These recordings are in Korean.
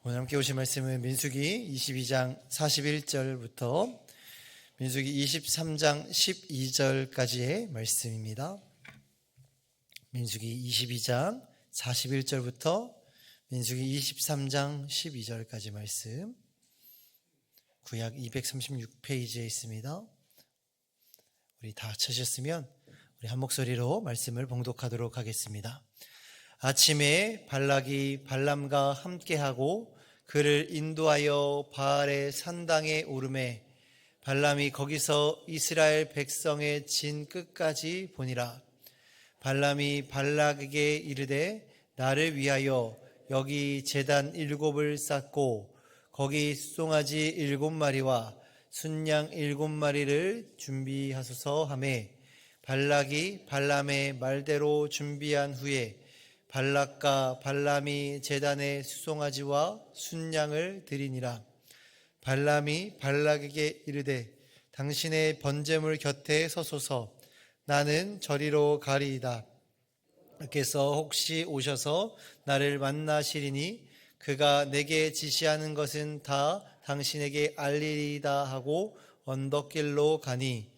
오늘 함께 오신 말씀은 민수기 22장 41절부터 민수기 23장 12절까지의 말씀입니다. 민수기 22장 41절부터 민수기 23장 12절까지 말씀, 구약 236페이지에 있습니다. 우리 다 찾으셨으면 우리 한 목소리로 말씀을 봉독하도록 하겠습니다. 아침에 발락이 발람과 함께하고 그를 인도하여 바알의 산당에 오르매 발람이 거기서 이스라엘 백성의 진 끝까지 보니라. 발람이 발락에게 이르되 나를 위하여 여기 제단 7을 쌓고 거기 수송아지 7마리와 순양 7마리를 준비하소서 하매 발락이 발람의 말대로 준비한 후에 발락과 발람이 제단에 수송아지와 순양을 드리니라. 발람이 발락에게 이르되 당신의 번제물 곁에 서소서. 나는 저리로 가리이다. 께서 혹시 오셔서 나를 만나시리니 그가 내게 지시하는 것은 다 당신에게 알리리이다 하고 언덕길로 가니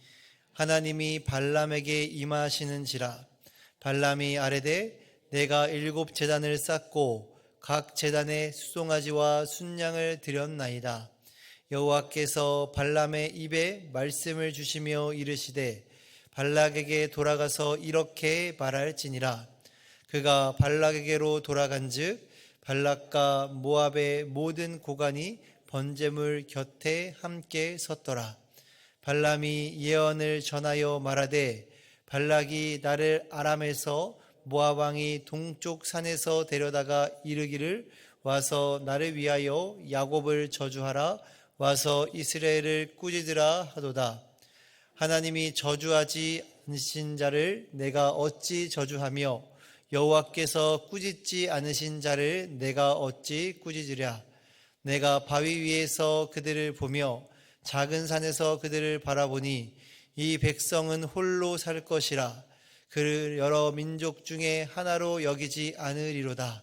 하나님이 발람에게 임하시는지라. 발람이 아뢰되 내가 7 제단을 쌓고 각 제단에 수송아지와 순양을 드렸나이다. 여호와께서 발람의 입에 말씀을 주시며 이르시되 발락에게 돌아가서 이렇게 말할지니라. 그가 발락에게로 돌아간즉 발락과 모압의 모든 고관이 번제물 곁에 함께 섰더라. 발람이 예언을 전하여 말하되 발락이 나를 아람에서 모압 왕이 동쪽 산에서 데려다가 이르기를 와서 나를 위하여 야곱을 저주하라. 와서 이스라엘을 꾸짖으라 하도다. 하나님이 저주하지 않으신 자를 내가 어찌 저주하며 여호와께서 꾸짖지 않으신 자를 내가 어찌 꾸짖으랴. 내가 바위 위에서 그들을 보며 작은 산에서 그들을 바라보니 이 백성은 홀로 살 것이라. 그를 여러 민족 중에 하나로 여기지 않으리로다.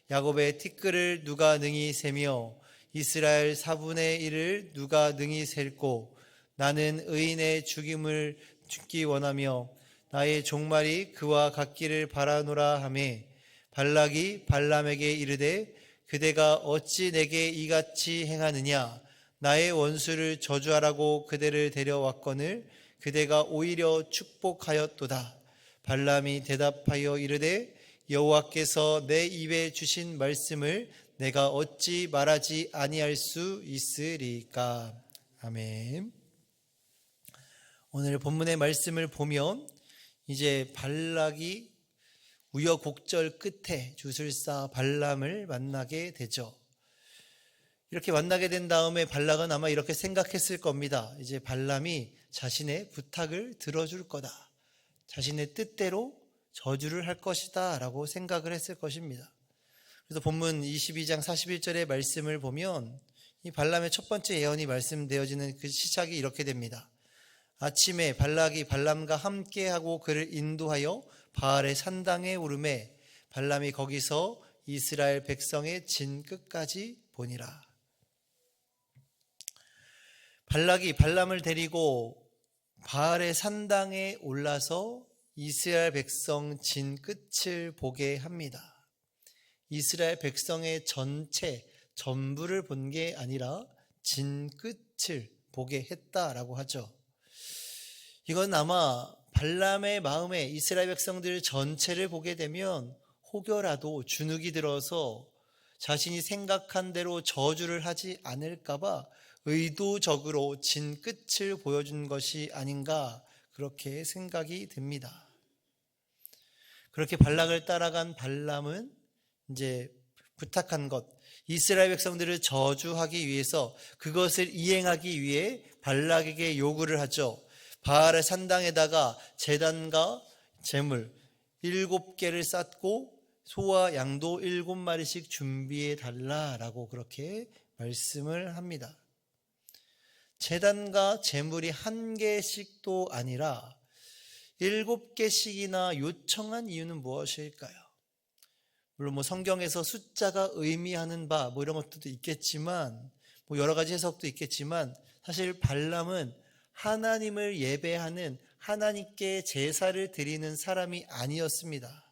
야곱의 티끌을 누가 능히 세며 이스라엘 4분의 1을 누가 능히 셀고 나는 의인의 죽임을 죽기 원하며 나의 종말이 그와 같기를 바라노라 하매 발락이 발람에게 이르되 그대가 어찌 내게 이같이 행하느냐. 나의 원수를 저주하라고 그대를 데려왔거늘 그대가 오히려 축복하였도다. 발람이 대답하여 이르되 여호와께서 내 입에 주신 말씀을 내가 어찌 말하지 아니할 수 있으리까. 아멘. 오늘 본문의 말씀을 보면 이제 발락이 우여곡절 끝에 주술사 발람을 만나게 되죠. 이렇게 만나게 된 다음에 발락은 아마 이렇게 생각했을 겁니다. 이제 발람이 자신의 부탁을 들어줄 거다. 자신의 뜻대로 저주를 할 것이다 라고 생각을 했을 것입니다. 그래서 본문 22장 41절의 말씀을 보면 이 발람의 첫 번째 예언이 말씀되어지는 그 시작이 이렇게 됩니다. 아침에 발락이 발람과 함께하고 그를 인도하여 바알의 산당에 오르매 발람이 거기서 이스라엘 백성의 진 끝까지 보니라. 발락이 발람을 데리고 바알의 산당에 올라서 이스라엘 백성 진 끝을 보게 합니다. 이스라엘 백성의 전부를 본 게 아니라 진 끝을 보게 했다라고 하죠. 이건 아마 발람의 마음에 이스라엘 백성들 전체를 보게 되면 혹여라도 주눅이 들어서 자신이 생각한 대로 저주를 하지 않을까봐 의도적으로 진 끝을 보여준 것이 아닌가 그렇게 생각이 듭니다. 그렇게 발락을 따라간 발람은 이제 부탁한 것, 이스라엘 백성들을 저주하기 위해서 그것을 이행하기 위해 발락에게 요구를 하죠. 바알의 산당에다가 제단과 제물 7개를 쌓고 소와 양도 7마리씩 준비해 달라라고 그렇게 말씀을 합니다. 제단과 제물이 1개씩도 아니라 7개씩이나 요청한 이유는 무엇일까요? 물론 성경에서 숫자가 의미하는 바 이런 것도 있겠지만 여러 가지 해석도 있겠지만 사실 발람은 하나님을 예배하는 하나님께 제사를 드리는 사람이 아니었습니다.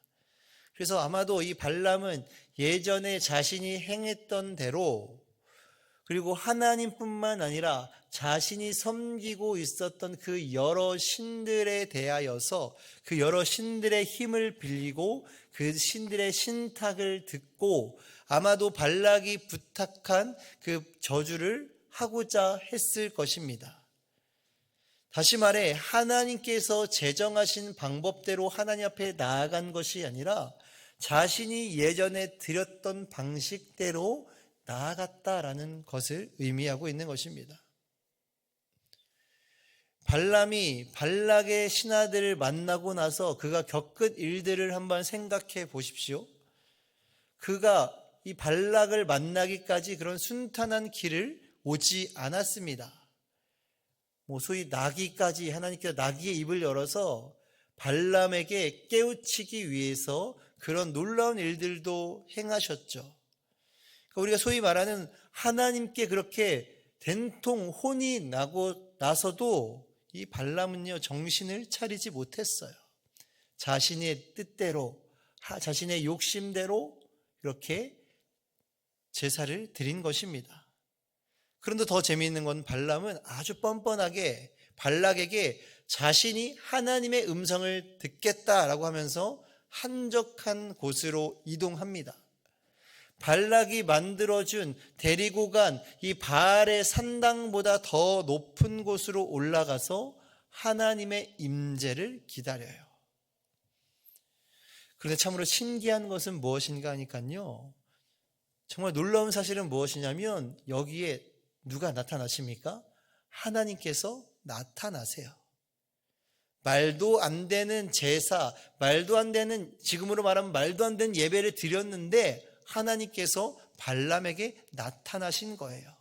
그래서 아마도 이 발람은 예전에 자신이 행했던 대로 그리고 하나님뿐만 아니라 자신이 섬기고 있었던 그 여러 신들에 대하여서 그 여러 신들의 힘을 빌리고 그 신들의 신탁을 듣고 아마도 발락이 부탁한 그 저주를 하고자 했을 것입니다. 다시 말해 하나님께서 제정하신 방법대로 하나님 앞에 나아간 것이 아니라 자신이 예전에 드렸던 방식대로 나아갔다라는 것을 의미하고 있는 것입니다. 발람이 발락의 신하들을 만나고 나서 그가 겪은 일들을 한번 생각해 보십시오. 그가 이 발락을 만나기까지 그런 순탄한 길을 오지 않았습니다. 소위 나귀까지 하나님께서 나귀의 입을 열어서 발람에게 깨우치기 위해서 그런 놀라운 일들도 행하셨죠. 그러니까 우리가 소위 말하는 하나님께 그렇게 된통 혼이 나서도 이 발람은요 정신을 차리지 못했어요. 자신의 뜻대로 자신의 욕심대로 이렇게 제사를 드린 것입니다. 그런데 더 재미있는 건 발람은 아주 뻔뻔하게 발락에게 자신이 하나님의 음성을 듣겠다라고 하면서 한적한 곳으로 이동합니다. 발락이 만들어준 데리고 간 이 바알의 산당보다 더 높은 곳으로 올라가서 하나님의 임재를 기다려요. 그런데 참으로 신기한 것은 무엇인가 하니까요, 정말 놀라운 사실은 무엇이냐면 여기에 누가 나타나십니까? 하나님께서 나타나세요. 말도 안 되는 제사, 말도 안 되는, 지금으로 말하면 말도 안 되는 예배를 드렸는데 하나님께서 발람에게 나타나신 거예요.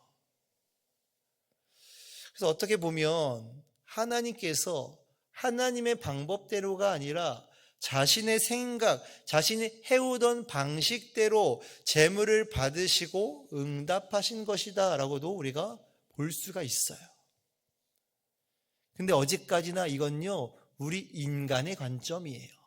그래서 어떻게 보면 하나님께서 하나님의 방법대로가 아니라 자신의 생각, 자신이 해오던 방식대로 제물을 받으시고 응답하신 것이다 라고도 우리가 볼 수가 있어요. 근데 어디까지나 이건요 우리 인간의 관점이에요.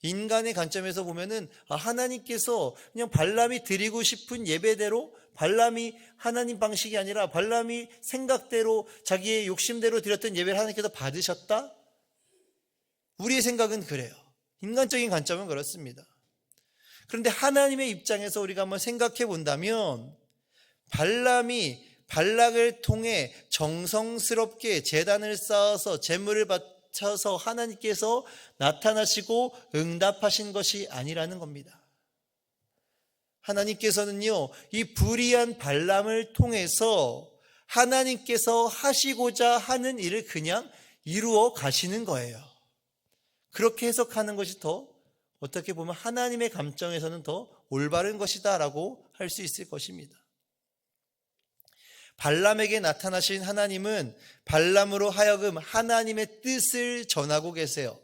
인간의 관점에서 보면은 하나님께서 그냥 발람이 드리고 싶은 예배대로, 발람이 하나님 방식이 아니라 발람이 생각대로 자기의 욕심대로 드렸던 예배를 하나님께서 받으셨다? 우리의 생각은 그래요. 인간적인 관점은 그렇습니다. 그런데 하나님의 입장에서 우리가 한번 생각해 본다면 발람이 발락을 통해 정성스럽게 제단을 쌓아서 제물을 바쳐서 하나님께서 나타나시고 응답하신 것이 아니라는 겁니다. 하나님께서는요 이 불의한 발람을 통해서 하나님께서 하시고자 하는 일을 그냥 이루어 가시는 거예요. 그렇게 해석하는 것이 더 어떻게 보면 하나님의 감정에서는 더 올바른 것이다 라고 할 수 있을 것입니다. 발람에게 나타나신 하나님은 발람으로 하여금 하나님의 뜻을 전하고 계세요.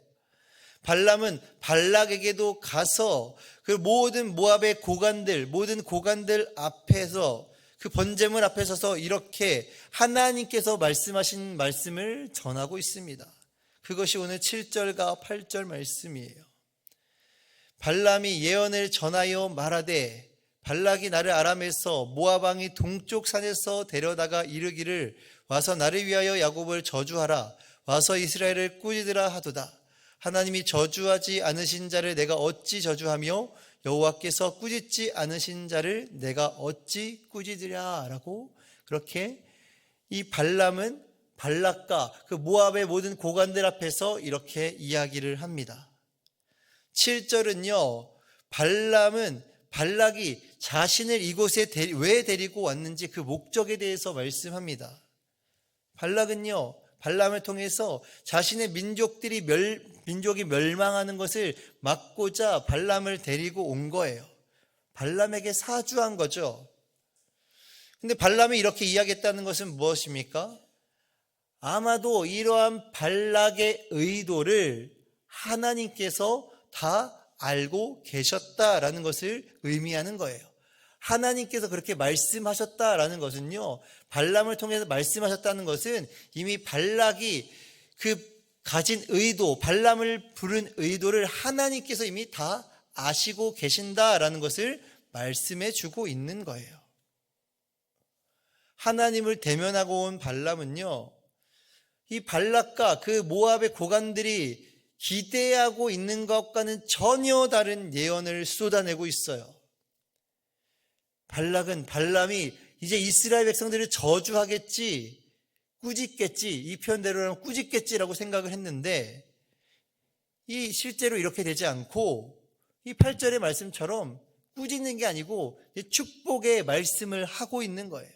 발람은 발락에게도 가서 그 모든 모압의 고관들, 모든 고관들 앞에서 그 번제물 앞에 서서 이렇게 하나님께서 말씀하신 말씀을 전하고 있습니다. 그것이 오늘 7절과 8절 말씀이에요. 발람이 예언을 전하여 말하되 발락이 나를 아람에서 모압 왕이 동쪽 산에서 데려다가 이르기를 와서 나를 위하여 야곱을 저주하라, 와서 이스라엘을 꾸짖으라 하도다. 하나님이 저주하지 않으신 자를 내가 어찌 저주하며 여호와께서 꾸짖지 않으신 자를 내가 어찌 꾸짖으랴 라고, 그렇게 이 발람은 발락과 그 모압의 모든 고관들 앞에서 이렇게 이야기를 합니다. 7절은요 발락이 자신을 이곳에 왜 데리고 왔는지 그 목적에 대해서 말씀합니다. 발락은요 발람을 통해서 자신의 민족이 멸망하는 것을 막고자 발람을 데리고 온 거예요. 발람에게 사주한 거죠. 근데 발람이 이렇게 이야기했다는 것은 무엇입니까? 아마도 이러한 발락의 의도를 하나님께서 다 알고 계셨다라는 것을 의미하는 거예요. 하나님께서 그렇게 말씀하셨다라는 것은요, 발람을 통해서 말씀하셨다는 것은 이미 발락이 그 가진 의도, 발람을 부른 의도를 하나님께서 이미 다 아시고 계신다라는 것을 말씀해 주고 있는 거예요. 하나님을 대면하고 온 발람은요, 이 발락과 그 모압의 고관들이 기대하고 있는 것과는 전혀 다른 예언을 쏟아내고 있어요. 발람이 이제 이스라엘 백성들을 저주하겠지, 꾸짖겠지, 이 표현대로는 꾸짖겠지라고 생각을 했는데, 실제로 이렇게 되지 않고 이 8절의 말씀처럼 꾸짖는 게 아니고 축복의 말씀을 하고 있는 거예요.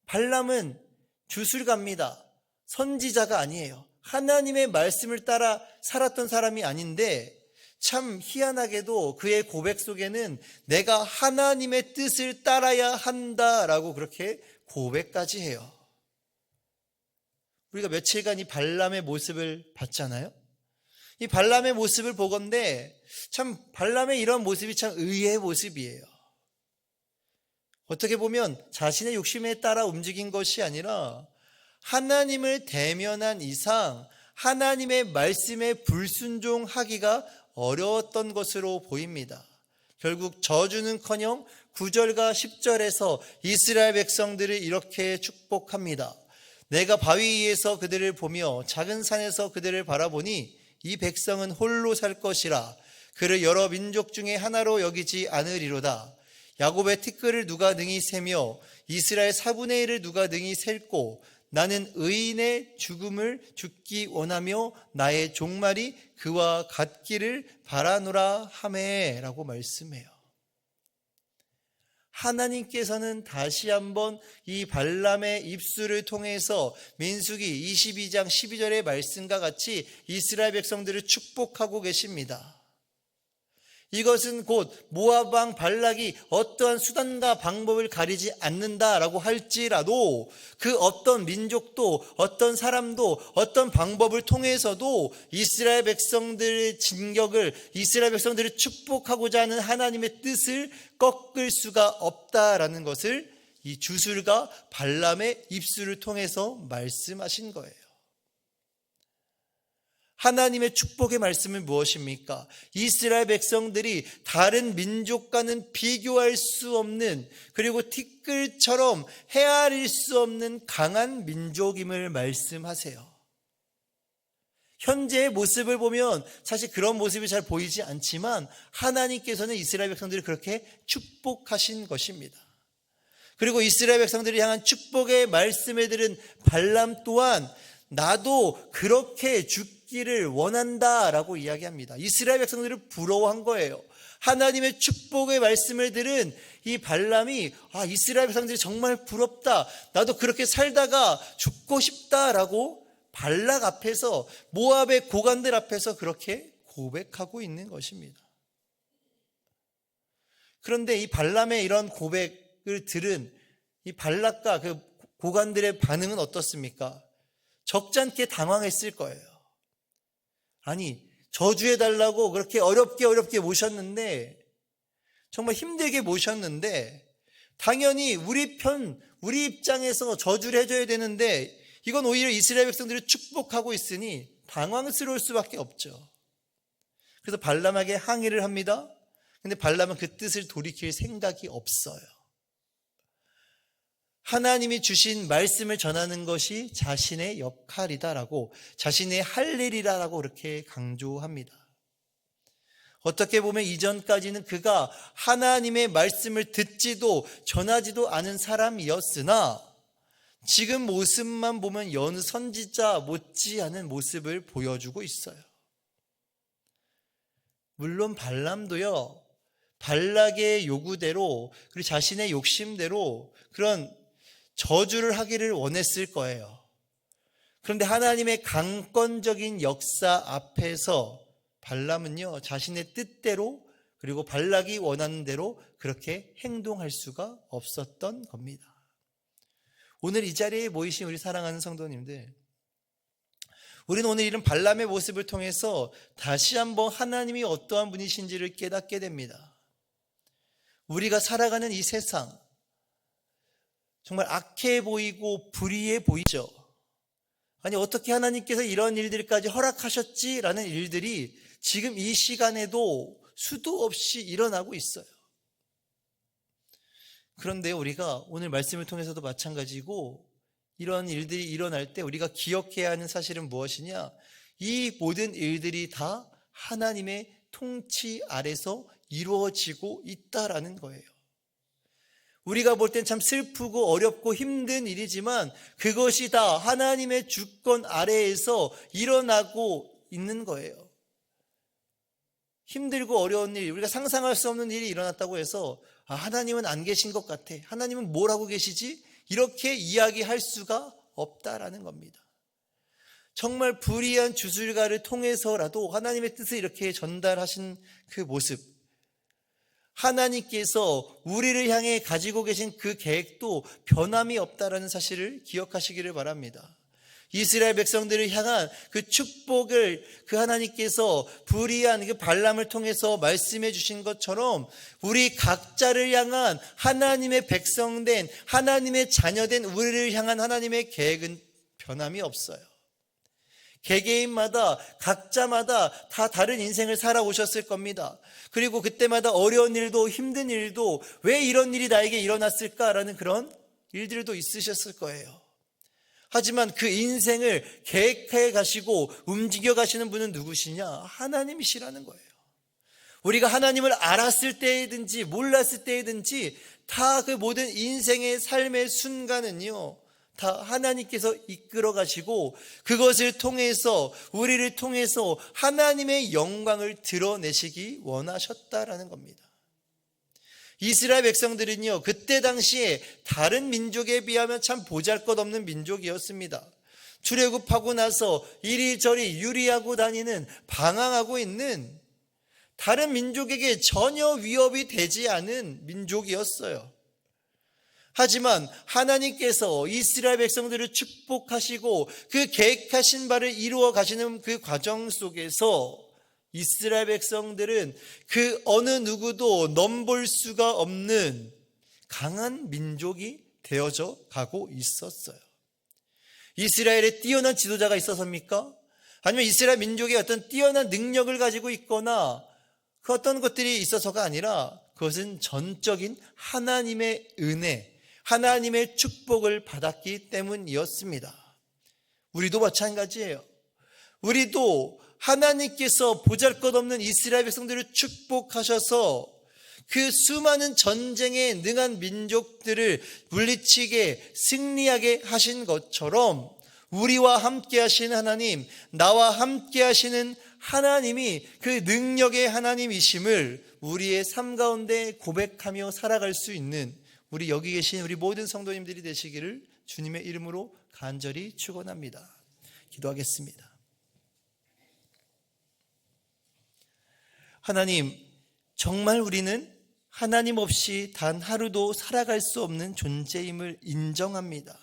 발람은 주술가입니다. 선지자가 아니에요. 하나님의 말씀을 따라 살았던 사람이 아닌데, 참 희한하게도 그의 고백 속에는 내가 하나님의 뜻을 따라야 한다라고 그렇게 고백까지 해요. 우리가 며칠간 이 발람의 모습을 봤잖아요. 이 발람의 모습을 보건대 참 발람의 이런 모습이 참 의의 모습이에요. 어떻게 보면 자신의 욕심에 따라 움직인 것이 아니라 하나님을 대면한 이상 하나님의 말씀에 불순종하기가 어려웠던 것으로 보입니다. 결국 저주는커녕 9절과 10절에서 이스라엘 백성들을 이렇게 축복합니다. 내가 바위 위에서 그들을 보며 작은 산에서 그들을 바라보니 이 백성은 홀로 살 것이라. 그를 여러 민족 중에 하나로 여기지 않으리로다. 야곱의 티끌을 누가 능히 세며 이스라엘 4분의 1을 누가 능히 셀고, 나는 의인의 죽음을 죽기 원하며 나의 종말이 그와 같기를 바라노라 하매 라고 말씀해요. 하나님께서는 다시 한번 이 발람의 입술을 통해서 민수기 22장 12절의 말씀과 같이 이스라엘 백성들을 축복하고 계십니다. 이것은 곧 모압 왕 발락이 어떠한 수단과 방법을 가리지 않는다라고 할지라도 그 어떤 민족도 어떤 사람도 어떤 방법을 통해서도 이스라엘 백성들의 진격을, 이스라엘 백성들을 축복하고자 하는 하나님의 뜻을 꺾을 수가 없다라는 것을 이 주술가 발람의 입술을 통해서 말씀하신 거예요. 하나님의 축복의 말씀은 무엇입니까? 이스라엘 백성들이 다른 민족과는 비교할 수 없는, 그리고 티끌처럼 헤아릴 수 없는 강한 민족임을 말씀하세요. 현재의 모습을 보면 사실 그런 모습이 잘 보이지 않지만 하나님께서는 이스라엘 백성들을 그렇게 축복하신 것입니다. 그리고 이스라엘 백성들이 향한 축복의 말씀을 들은 발람 또한 나도 그렇게 죽기를 원한다라고 이야기합니다. 이스라엘 백성들을 부러워한 거예요. 하나님의 축복의 말씀을 들은 이 발람이 이스라엘 백성들이 정말 부럽다, 나도 그렇게 살다가 죽고 싶다라고 발락 앞에서, 모압의 고관들 앞에서 그렇게 고백하고 있는 것입니다. 그런데 이 발람의 이런 고백을 들은 이 발락과 그 고관들의 반응은 어떻습니까? 적잖게 당황했을 거예요. 아니, 저주해달라고 그렇게 어렵게 모셨는데, 정말 힘들게 모셨는데, 당연히 우리 입장에서 저주를 해줘야 되는데, 이건 오히려 이스라엘 백성들을 축복하고 있으니 당황스러울 수밖에 없죠. 그래서 발람에게 항의를 합니다. 근데 발람은 그 뜻을 돌이킬 생각이 없어요. 하나님이 주신 말씀을 전하는 것이 자신의 역할이다라고, 자신의 할 일이라고 그렇게 강조합니다. 어떻게 보면 이전까지는 그가 하나님의 말씀을 듣지도 전하지도 않은 사람이었으나 지금 모습만 보면 여느 선지자 못지않은 모습을 보여주고 있어요. 물론 발람도요, 발락의 요구대로 그리고 자신의 욕심대로 그런 저주를 하기를 원했을 거예요. 그런데 하나님의 강권적인 역사 앞에서 발람은요, 자신의 뜻대로, 그리고 발락이 원하는 대로 그렇게 행동할 수가 없었던 겁니다. 오늘 이 자리에 모이신 우리 사랑하는 성도님들, 우리는 오늘 이런 발람의 모습을 통해서 다시 한번 하나님이 어떠한 분이신지를 깨닫게 됩니다. 우리가 살아가는 이 세상, 정말 악해 보이고 불의해 보이죠. 아니, 어떻게 하나님께서 이런 일들까지 허락하셨지라는 일들이 지금 이 시간에도 수도 없이 일어나고 있어요. 그런데 우리가 오늘 말씀을 통해서도 마찬가지고, 이런 일들이 일어날 때 우리가 기억해야 하는 사실은 무엇이냐? 이 모든 일들이 다 하나님의 통치 아래서 이루어지고 있다라는 거예요. 우리가 볼 땐 참 슬프고 어렵고 힘든 일이지만 그것이 다 하나님의 주권 아래에서 일어나고 있는 거예요. 힘들고 어려운 일, 우리가 상상할 수 없는 일이 일어났다고 해서 하나님은 안 계신 것 같아, 하나님은 뭘 하고 계시지? 이렇게 이야기할 수가 없다라는 겁니다. 정말 불의한 주술가를 통해서라도 하나님의 뜻을 이렇게 전달하신 그 모습, 하나님께서 우리를 향해 가지고 계신 그 계획도 변함이 없다라는 사실을 기억하시기를 바랍니다. 이스라엘 백성들을 향한 그 축복을 그 하나님께서 불의한 그 발람을 통해서 말씀해 주신 것처럼 우리 각자를 향한 하나님의 백성된, 하나님의 자녀된 우리를 향한 하나님의 계획은 변함이 없어요. 개개인마다 각자마다 다 다른 인생을 살아오셨을 겁니다. 그리고 그때마다 어려운 일도 힘든 일도 왜 이런 일이 나에게 일어났을까라는 그런 일들도 있으셨을 거예요. 하지만 그 인생을 계획해 가시고 움직여 가시는 분은 누구시냐? 하나님이시라는 거예요. 우리가 하나님을 알았을 때이든지 몰랐을 때이든지 다 그 모든 인생의 삶의 순간은요, 다 하나님께서 이끌어 가시고 그것을 통해서, 우리를 통해서 하나님의 영광을 드러내시기 원하셨다라는 겁니다. 이스라엘 백성들은요, 그때 당시에 다른 민족에 비하면 참 보잘것없는 민족이었습니다. 출애굽하고 나서 이리저리 유리하고 다니는, 방황하고 있는, 다른 민족에게 전혀 위협이 되지 않은 민족이었어요. 하지만 하나님께서 이스라엘 백성들을 축복하시고 그 계획하신 바를 이루어 가시는 그 과정 속에서 이스라엘 백성들은 그 어느 누구도 넘볼 수가 없는 강한 민족이 되어져 가고 있었어요. 이스라엘에 뛰어난 지도자가 있어서입니까? 아니면 이스라엘 민족의 어떤 뛰어난 능력을 가지고 있거나 그 어떤 것들이 있어서가 아니라 그것은 전적인 하나님의 은혜, 하나님의 축복을 받았기 때문이었습니다. 우리도 마찬가지예요. 우리도 하나님께서 보잘것없는 이스라엘 백성들을 축복하셔서 그 수많은 전쟁에 능한 민족들을 물리치게 승리하게 하신 것처럼 우리와 함께 하시는 하나님, 나와 함께 하시는 하나님이 그 능력의 하나님이심을 우리의 삶 가운데 고백하며 살아갈 수 있는 우리 여기 계신 우리 모든 성도님들이 되시기를 주님의 이름으로 간절히 축원합니다. 기도하겠습니다. 하나님, 정말 우리는 하나님 없이 단 하루도 살아갈 수 없는 존재임을 인정합니다.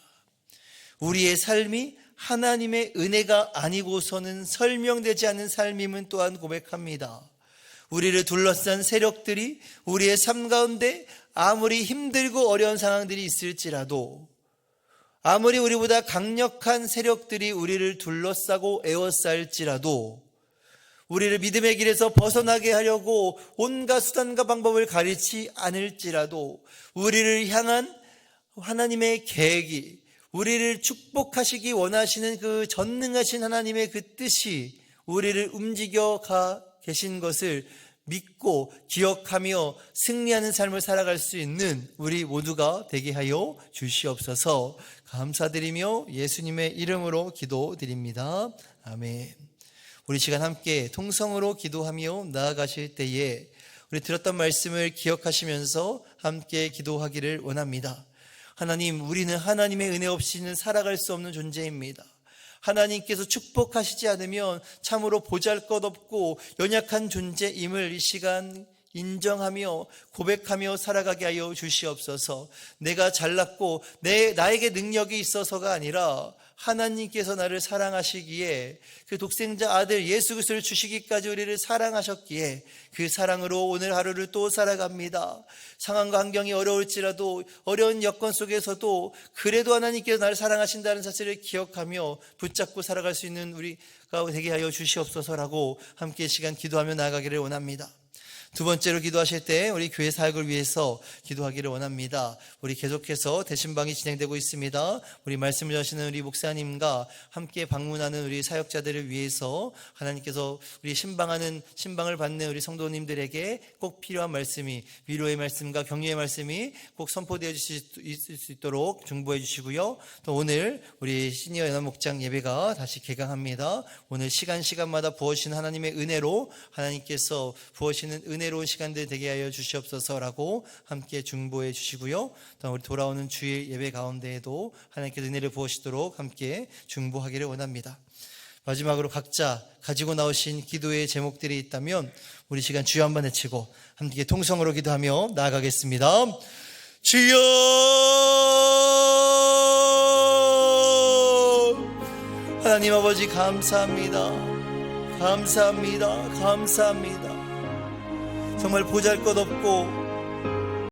우리의 삶이 하나님의 은혜가 아니고서는 설명되지 않는 삶임은 또한 고백합니다. 우리를 둘러싼 세력들이 우리의 삶 가운데 아무리 힘들고 어려운 상황들이 있을지라도, 아무리 우리보다 강력한 세력들이 우리를 둘러싸고 에워싸일지라도, 우리를 믿음의 길에서 벗어나게 하려고 온갖 수단과 방법을 가리지 않을지라도 우리를 향한 하나님의 계획이, 우리를 축복하시기 원하시는 그 전능하신 하나님의 그 뜻이 우리를 움직여 가 계신 것을 믿고 기억하며 승리하는 삶을 살아갈 수 있는 우리 모두가 되게 하여 주시옵소서. 감사드리며 예수님의 이름으로 기도드립니다. 아멘. 우리 시간 함께 통성으로 기도하며 나아가실 때에 우리 들었던 말씀을 기억하시면서 함께 기도하기를 원합니다. 하나님, 우리는 하나님의 은혜 없이는 살아갈 수 없는 존재입니다. 하나님께서 축복하시지 않으면 참으로 보잘것없고 연약한 존재임을 이 시간 인정하며 고백하며 살아가게 하여 주시옵소서. 내가 잘났고 나에게 능력이 있어서가 아니라 하나님께서 나를 사랑하시기에 그 독생자 아들 예수 그리스도를 주시기까지 우리를 사랑하셨기에 그 사랑으로 오늘 하루를 또 살아갑니다. 상황과 환경이 어려울지라도 어려운 여건 속에서도 그래도 하나님께서 나를 사랑하신다는 사실을 기억하며 붙잡고 살아갈 수 있는 우리가 되게 하여 주시옵소서라고 함께 시간 기도하며 나아가기를 원합니다. 두 번째로 기도하실 때 우리 교회 사역을 위해서 기도하기를 원합니다. 우리 계속해서 대신방이 진행되고 있습니다. 우리 말씀을 하시는 우리 목사님과 함께 방문하는 우리 사역자들을 위해서 하나님께서 우리 신방을 받는 우리 성도님들에게 꼭 필요한 말씀이, 위로의 말씀과 격려의 말씀이 꼭 선포되어 있을 수 있도록 중보해 주시고요. 또 오늘 우리 시니어 연합목장 예배가 다시 개강합니다. 오늘 시간마다 부어주신 하나님의 은혜로 하나님께서 부어주시는 은혜로운 시간들 되게 하여 주시옵소서라고 함께 중보해 주시고요. 또 우리 돌아오는 주일 예배 가운데에도 하나님께서 은혜를 부으시도록 함께 중보하기를 원합니다. 마지막으로 각자 가지고 나오신 기도의 제목들이 있다면 우리 시간 주여 한번 외치고 함께 통성으로 기도하며 나아가겠습니다. 주여, 하나님 아버지 감사합니다. 감사합니다. 감사합니다. 정말 보잘것없고